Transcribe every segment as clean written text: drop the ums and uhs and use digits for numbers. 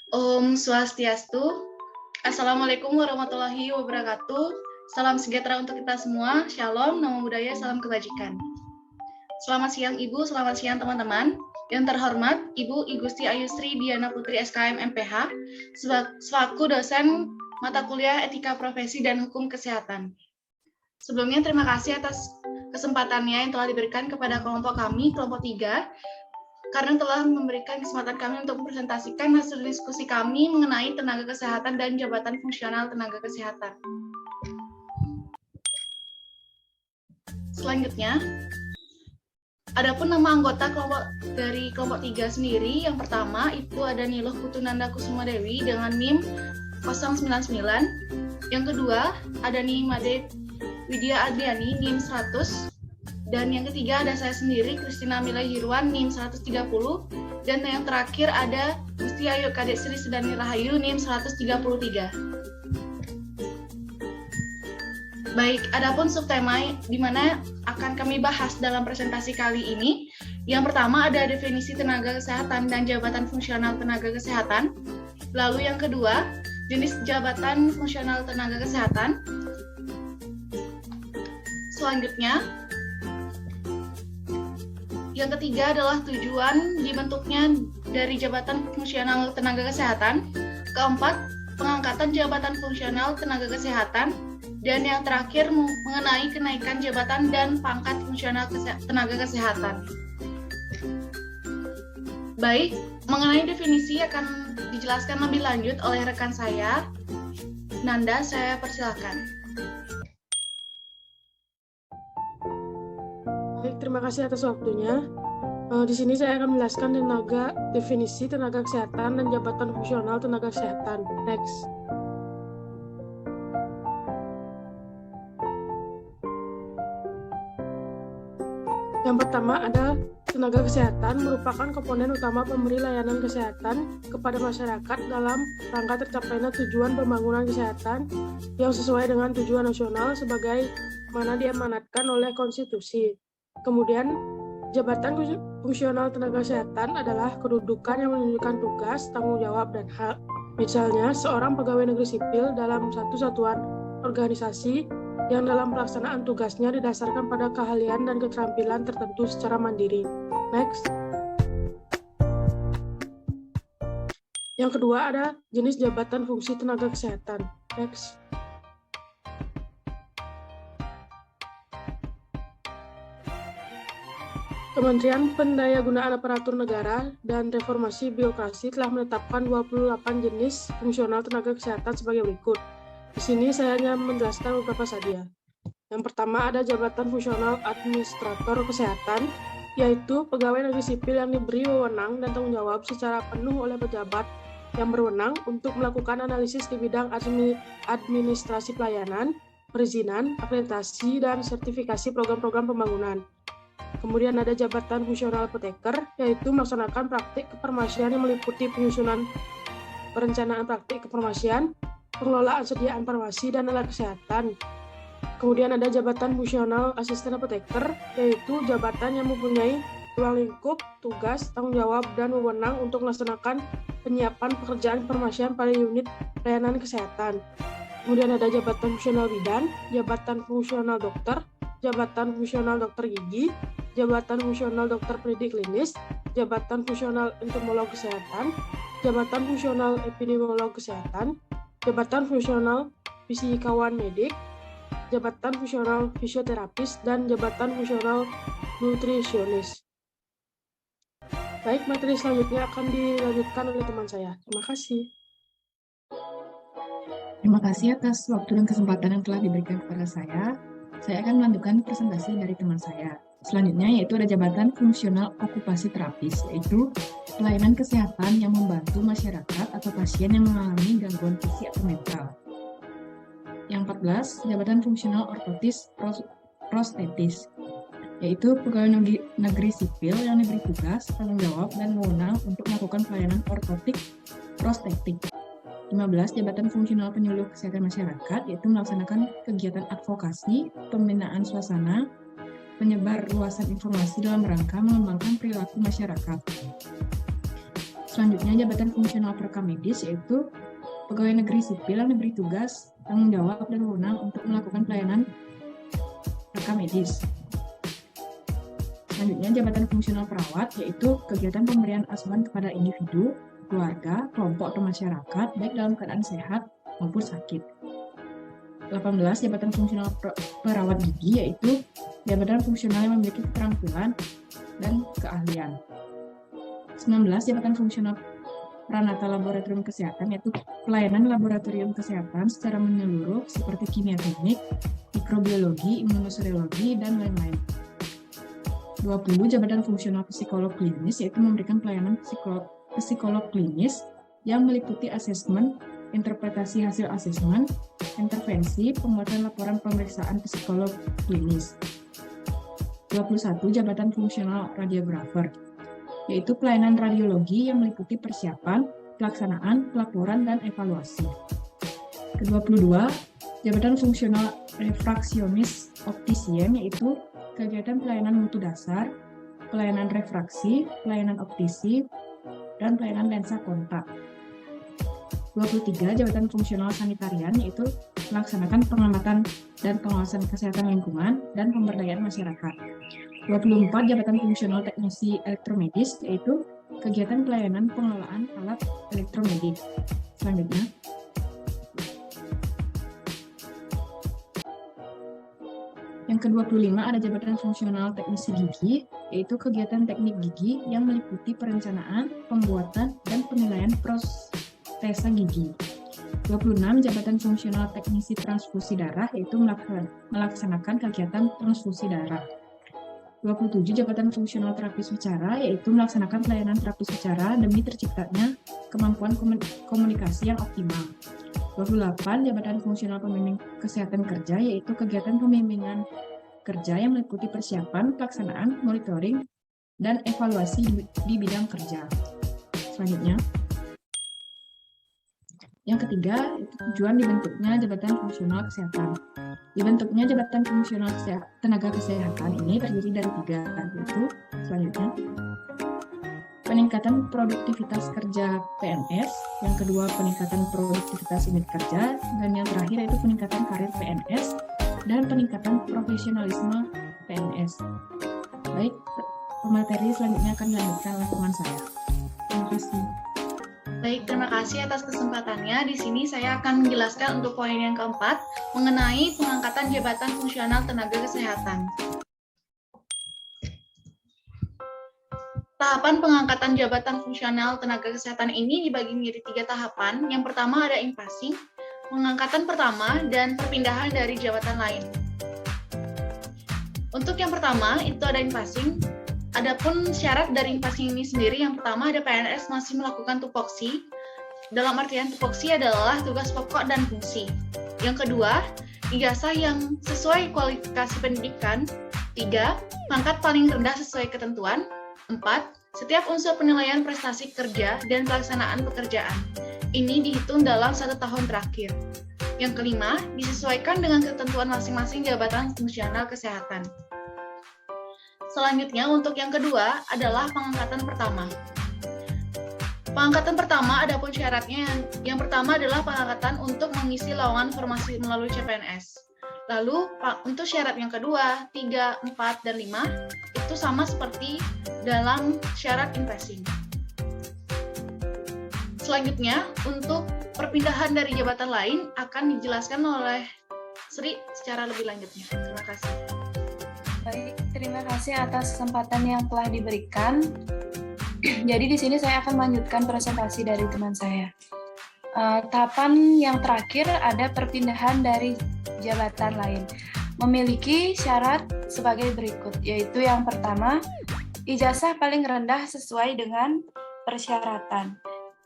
Om Swastiastu. Assalamualaikum warahmatullahi wabarakatuh. Salam sejahtera untuk kita semua. Shalom, namo buddhaya, salam kebajikan. Selamat siang Ibu, selamat siang teman-teman. Yang terhormat Ibu Igusti Ayusri Diana Putri SKM MPH selaku dosen mata kuliah Etika Profesi dan Hukum Kesehatan. Sebelumnya terima kasih atas kesempatannya yang telah diberikan kepada kelompok kami, kelompok 3, karena telah memberikan kesempatan kami untuk mempresentasikan hasil diskusi kami mengenai tenaga kesehatan dan jabatan fungsional tenaga kesehatan. Selanjutnya, adapun nama anggota dari kelompok 3 sendiri, yang pertama itu ada Niluh Putunanda Kusuma Dewi dengan NIM 099. Yang kedua, ada Nimade Widya Adriani NIM 100. Dan yang ketiga ada saya sendiri, Kristina Mila Hirwan, NIM 130. Dan yang terakhir ada Gusti Ayu Kadek Sri Sedani Rahayu, NIM 133. Baik, adapun subtema di mana akan kami bahas dalam presentasi kali ini. Yang pertama ada definisi tenaga kesehatan dan jabatan fungsional tenaga kesehatan. Lalu yang kedua, jenis jabatan fungsional tenaga kesehatan. Selanjutnya, yang ketiga adalah tujuan dibentuknya dari jabatan fungsional tenaga kesehatan. Keempat, pengangkatan jabatan fungsional tenaga kesehatan. Dan yang terakhir, mengenai kenaikan jabatan dan pangkat fungsional tenaga kesehatan. Baik, mengenai definisi akan dijelaskan lebih lanjut oleh rekan saya. Nanda, saya persilakan. Baik, terima kasih atas waktunya. Di sini saya akan menjelaskan definisi tenaga kesehatan dan jabatan fungsional tenaga kesehatan. Next. Yang pertama ada tenaga kesehatan merupakan komponen utama pemberi layanan kesehatan kepada masyarakat dalam rangka tercapainya tujuan pembangunan kesehatan yang sesuai dengan tujuan nasional sebagai mana diamanatkan oleh konstitusi. Kemudian, jabatan fungsional tenaga kesehatan adalah kedudukan yang menunjukkan tugas, tanggung jawab, dan hak. Misalnya, seorang pegawai negeri sipil dalam satu satuan organisasi yang dalam pelaksanaan tugasnya didasarkan pada keahlian dan keterampilan tertentu secara mandiri. Next. Yang kedua ada jenis jabatan fungsi tenaga kesehatan. Next. Kementerian Pendayagunaan Aparatur Negara dan Reformasi Birokrasi telah menetapkan 28 jenis fungsional tenaga kesehatan sebagai berikut. Di sini saya hanya menjelaskan beberapa saja. Yang pertama ada jabatan fungsional administrator kesehatan, yaitu pegawai negeri sipil yang diberi wewenang dan tanggung jawab secara penuh oleh pejabat yang berwenang untuk melakukan analisis di bidang administrasi pelayanan, perizinan, akreditasi, dan sertifikasi program-program pembangunan. Kemudian ada jabatan fungsional apoteker, yaitu melaksanakan praktik kefarmasian yang meliputi penyusunan perencanaan praktik kefarmasian, pengelolaan sediaan farmasi dan alat kesehatan. Kemudian ada jabatan fungsional asisten apoteker, yaitu jabatan yang mempunyai ruang lingkup, tugas, tanggung jawab, dan wewenang untuk melaksanakan penyiapan pekerjaan kefarmasian pada unit layanan kesehatan. Kemudian ada jabatan fungsional bidan, jabatan fungsional dokter, jabatan fungsional dokter gigi, jabatan fungsional dokter pendidik klinis, jabatan fungsional entomolog kesehatan, jabatan fungsional epidemiolog kesehatan, jabatan fungsional fisikawan medik, jabatan fungsional fisioterapis, dan jabatan fungsional nutrisionis. Baik, materi selanjutnya akan dilanjutkan oleh teman saya. Terima kasih. Terima kasih atas waktu dan kesempatan yang telah diberikan kepada saya. Saya akan melanjutkan presentasi dari teman saya. Selanjutnya yaitu ada jabatan fungsional okupasi terapis, yaitu pelayanan kesehatan yang membantu masyarakat atau pasien yang mengalami gangguan fisik atau mental. Yang 14, jabatan fungsional ortotis prostetis, yaitu pegawai negeri sipil yang diberi tugas, tanggung jawab, dan wewenang untuk melakukan pelayanan ortotik prostetik. 15, jabatan fungsional penyuluh kesehatan masyarakat, yaitu melaksanakan kegiatan advokasi, pembinaan suasana, penyebar luasan informasi dalam rangka mengembangkan perilaku masyarakat. Selanjutnya jabatan fungsional perekam medis yaitu pegawai negeri sipil yang diberi tugas, tanggung jawab, dan wewenang untuk melakukan pelayanan rekam medis. Selanjutnya jabatan fungsional perawat yaitu kegiatan pemberian asuhan kepada individu, keluarga, kelompok, atau masyarakat baik dalam keadaan sehat maupun sakit. 18 jabatan fungsional perawat gigi yaitu jabatan fungsional yang memiliki keterampilan dan keahlian. 19 jabatan fungsional peranata laboratorium kesehatan yaitu pelayanan laboratorium kesehatan secara menyeluruh seperti kimia teknik, mikrobiologi, imunoseriologi, dan lain-lain. 20 jabatan fungsional psikolog klinis yaitu memberikan pelayanan psikolog klinis yang meliputi asesmen, interpretasi hasil asesmen, intervensi, pembuatan laporan pemeriksaan psikolog klinis. 21 jabatan fungsional radiografer yaitu pelayanan radiologi yang meliputi persiapan, pelaksanaan, pelaporan, dan evaluasi. Ke-22 jabatan fungsional refraksionis optisien yaitu kegiatan pelayanan mutu dasar, pelayanan refraksi, pelayanan optisi, dan pelayanan lensa kontak. 23 jabatan fungsional sanitarian yaitu melaksanakan pengamatan dan pengawasan kesehatan lingkungan dan pemberdayaan masyarakat. 24 jabatan fungsional teknisi elektromedis yaitu kegiatan pelayanan pengelolaan alat elektromedik. Selanjutnya, yang ke-25 ada jabatan fungsional teknisi gigi, yaitu kegiatan teknik gigi yang meliputi perencanaan, pembuatan, dan penilaian protesa gigi. 26 jabatan fungsional teknisi transfusi darah, yaitu melaksanakan kegiatan transfusi darah. 27 jabatan fungsional terapis bicara, yaitu melaksanakan pelayanan terapis bicara demi terciptanya kemampuan komunikasi yang optimal. 28 jabatan fungsional pembimbing kesehatan kerja, yaitu kegiatan pembimbingan kerja yang meliputi persiapan, pelaksanaan, monitoring, dan evaluasi di bidang kerja. Selanjutnya, yang ketiga, itu tujuan dibentuknya jabatan fungsional kesehatan. Dibentuknya jabatan fungsional tenaga kesehatan ini terdiri dari 3, yaitu selanjutnya, peningkatan produktivitas kerja PNS, yang kedua peningkatan produktivitas unit kerja, dan yang terakhir yaitu peningkatan karir PNS dan peningkatan profesionalisme PNS. Baik, pemateri selanjutnya akan dilanjutkan oleh teman saya. Terima kasih. Baik, terima kasih atas kesempatannya. Di sini saya akan menjelaskan untuk poin yang keempat mengenai pengangkatan jabatan fungsional tenaga kesehatan. Tahapan pengangkatan jabatan fungsional tenaga kesehatan ini dibagi menjadi 3 tahapan. Yang pertama ada in-passing, pengangkatan pertama, dan perpindahan dari jabatan lain. Untuk yang pertama, itu ada in-passing. Adapun syarat dari in-passing ini sendiri, yang pertama ada PNS masih melakukan tupoksi. Dalam artian tupoksi adalah tugas pokok dan fungsi. Yang kedua, ijazah yang sesuai kualifikasi pendidikan. 3, pangkat paling rendah sesuai ketentuan. 4, setiap unsur penilaian prestasi kerja dan pelaksanaan pekerjaan. Ini dihitung dalam 1 tahun terakhir. Yang kelima, disesuaikan dengan ketentuan masing-masing jabatan fungsional kesehatan. Selanjutnya, untuk yang kedua adalah pengangkatan pertama. Pengangkatan pertama adapun syaratnya yang pertama adalah pengangkatan untuk mengisi lowongan formasi melalui CPNS. Lalu, untuk syarat yang kedua, 3, 4, dan 5, itu sama seperti dalam syarat in-passing. Selanjutnya, untuk perpindahan dari jabatan lain akan dijelaskan oleh Sri secara lebih lanjutnya. Terima kasih. Baik, terima kasih atas kesempatan yang telah diberikan. Jadi di sini saya akan melanjutkan presentasi dari teman saya. Tahapan yang terakhir ada perpindahan dari jabatan lain. Memiliki syarat sebagai berikut, yaitu yang pertama, ijazah paling rendah sesuai dengan persyaratan.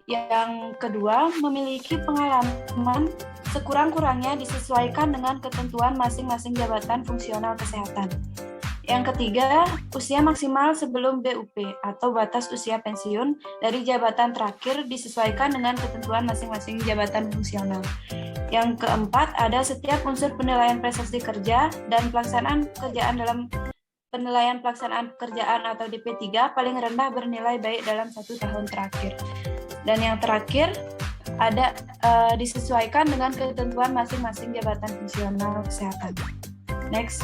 Yang kedua, memiliki pengalaman sekurang-kurangnya disesuaikan dengan ketentuan masing-masing jabatan fungsional kesehatan. Yang ketiga, usia maksimal sebelum BUP atau batas usia pensiun dari jabatan terakhir disesuaikan dengan ketentuan masing-masing jabatan fungsional. Yang keempat, ada setiap unsur penilaian prestasi kerja dan pelaksanaan pekerjaan dalam penilaian pelaksanaan pekerjaan atau DP3 paling rendah bernilai baik dalam 1 tahun terakhir. Dan yang terakhir, ada disesuaikan dengan ketentuan masing-masing jabatan fungsional kesehatan. Next.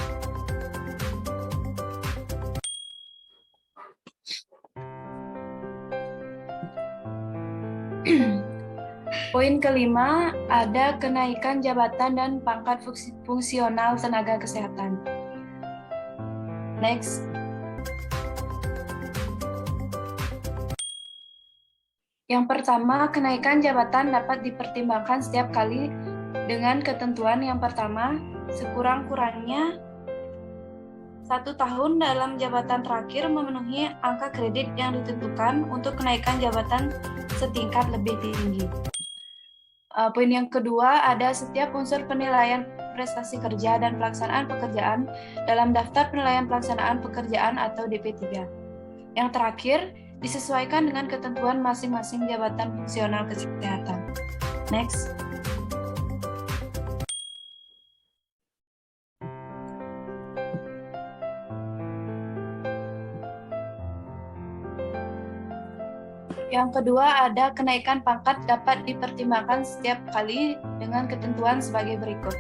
Poin kelima, ada kenaikan jabatan dan pangkat fungsional tenaga kesehatan. Next. Yang pertama, kenaikan jabatan dapat dipertimbangkan setiap kali dengan ketentuan yang pertama, sekurang-kurangnya 1 tahun dalam jabatan terakhir memenuhi angka kredit yang ditentukan untuk kenaikan jabatan setingkat lebih tinggi. Poin yang kedua, ada setiap unsur penilaian prestasi kerja dan pelaksanaan pekerjaan dalam daftar penilaian pelaksanaan pekerjaan atau DP3. Yang terakhir, disesuaikan dengan ketentuan masing-masing jabatan fungsional kesehatan. Next. Yang kedua, ada kenaikan pangkat dapat dipertimbangkan setiap kali dengan ketentuan sebagai berikut.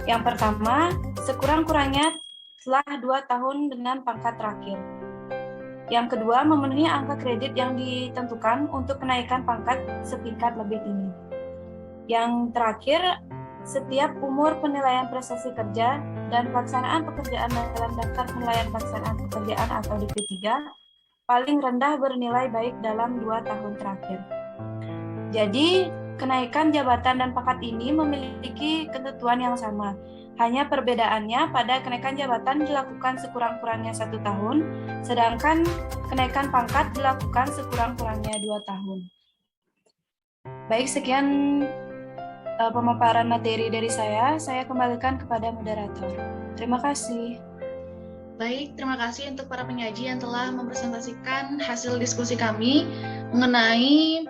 Yang pertama, sekurang-kurangnya setelah 2 tahun dengan pangkat terakhir. Yang kedua, memenuhi angka kredit yang ditentukan untuk kenaikan pangkat setingkat lebih tinggi. Yang terakhir, setiap umur penilaian prestasi kerja dan pelaksanaan pekerjaan dalam daftar penilaian pelaksanaan pekerjaan atau DP3 paling rendah bernilai baik dalam 2 tahun terakhir. Jadi, kenaikan jabatan dan pangkat ini memiliki ketentuan yang sama. Hanya perbedaannya pada kenaikan jabatan dilakukan sekurang-kurangnya 1 tahun, sedangkan kenaikan pangkat dilakukan sekurang-kurangnya 2 tahun. Baik, sekian pemaparan materi dari saya kembalikan kepada moderator. Terima kasih. Baik, terima kasih untuk para penyaji yang telah mempresentasikan hasil diskusi kami mengenai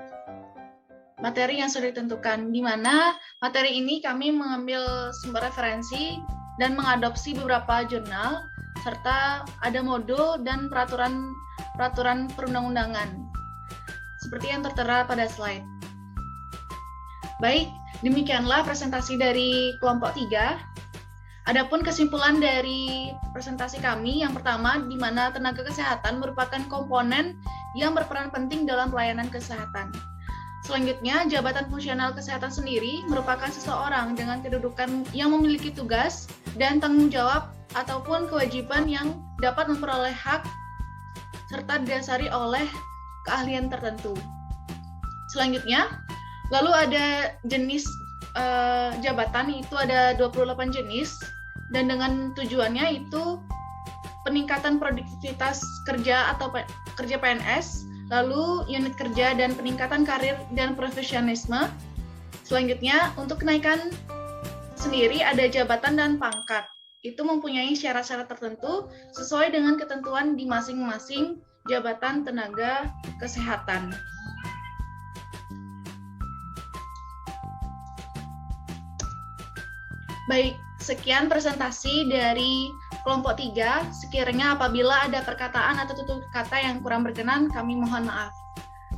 materi yang sudah ditentukan, di mana materi ini kami mengambil sumber referensi dan mengadopsi beberapa jurnal, serta ada modul dan peraturan perundang-undangan, seperti yang tertera pada slide. Baik, demikianlah presentasi dari kelompok 3. Adapun kesimpulan dari presentasi kami, yang pertama, di mana tenaga kesehatan merupakan komponen yang berperan penting dalam pelayanan kesehatan. Selanjutnya, jabatan fungsional kesehatan sendiri merupakan seseorang dengan kedudukan yang memiliki tugas dan tanggung jawab ataupun kewajiban yang dapat memperoleh hak serta didasari oleh keahlian tertentu. Selanjutnya, lalu ada jenis jabatan, itu ada 28 jenis, dan dengan tujuannya itu peningkatan produktivitas kerja atau kerja PNS, lalu unit kerja dan peningkatan karir dan profesionalisme. Selanjutnya, untuk kenaikan sendiri ada jabatan dan pangkat. Itu mempunyai syarat-syarat tertentu sesuai dengan ketentuan di masing-masing jabatan tenaga kesehatan. Baik, sekian presentasi dari kelompok 3. Sekiranya apabila ada perkataan atau tutur kata yang kurang berkenan, kami mohon maaf.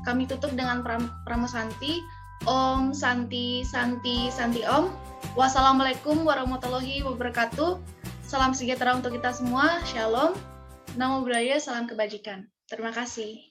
Kami tutup dengan pramusanti. Om Santi Santi Santi Om. Wassalamualaikum warahmatullahi wabarakatuh. Salam sejahtera untuk kita semua. Shalom. Namo Buddhaya, salam kebajikan. Terima kasih.